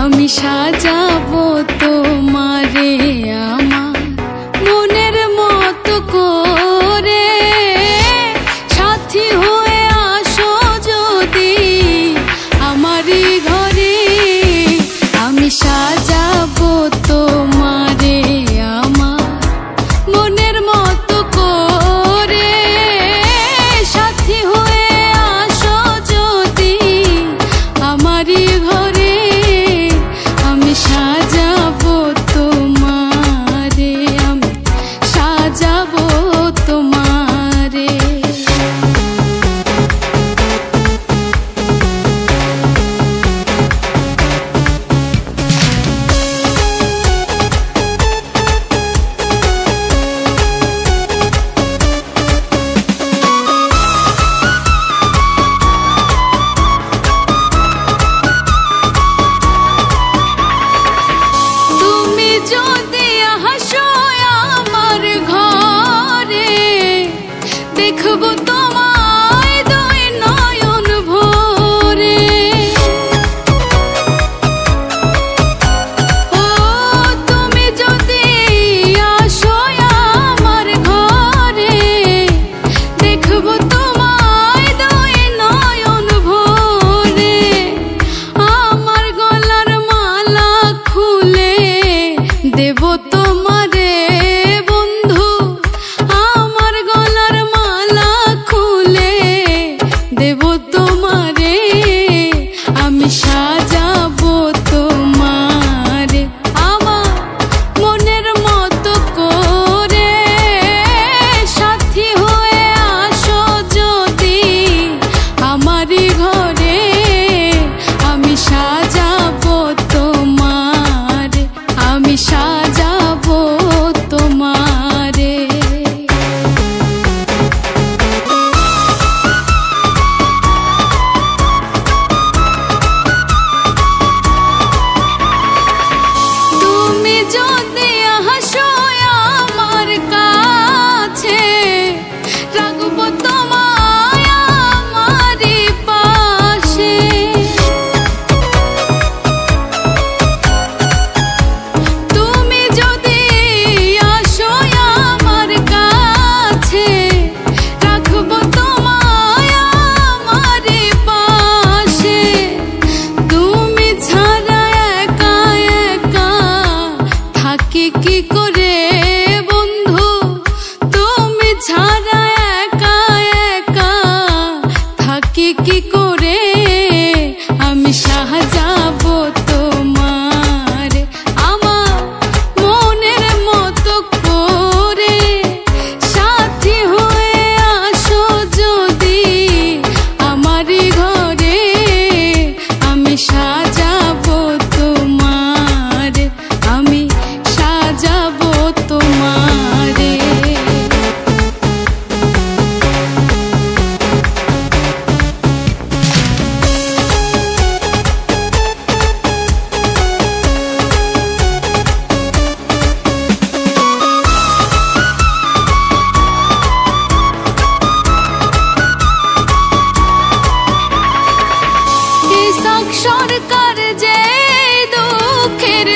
আমি সাজাবো তোমারে আমার মনের মতো করে, সাথী হয়ে আসো যদি আমারই ঘরে। আমি সাজাবো তোমারে আমার মনের মতো করে, সাথী হয়ে আসো যদি আমারই ঘরে। আমি সাজাবো তোমারে, আমি সাজাবো তোমারে। যদি হাসো আমার ঘরে, দেখবো তোমায় দুই নয়ন ভরে। ও তুমি যদি আসো আমার ঘরে, দেখবো তোমায় দুই নয়ন ভরে। আমার গলার মালা খুলে দেব তোমারে বন্ধু, আমার গলার মালা খুলে দেব তোমারে। আমি সাজাবো তোমারে আমার মনের মতো করে, সাথী হয়ে আসো যদি আমারই ঘরে। আমি সাজাবো তোমারে, আমি সাজাবো তোমারে। তুমি যদি হাসো আমার কাছে, রাখবো তোমায় আমারই পাশে। তুমি যদি আসো আমার কাছে, রাখবো তোমায় আমারই পাশে। তুমি ছাড়া একা একা থাকি কি করে বন্ধু, তুমি ছাড়া একা একা থাকি কি করে। আমি সাজাবো তোমারে আমার মনের মতো করে, সাথী হয়ে আসো যদি আমারই ঘরে। আমি সাজাবো তোমারে, আমি সাজাবো তোমারে। ইসাক সরকার যে দুঃখের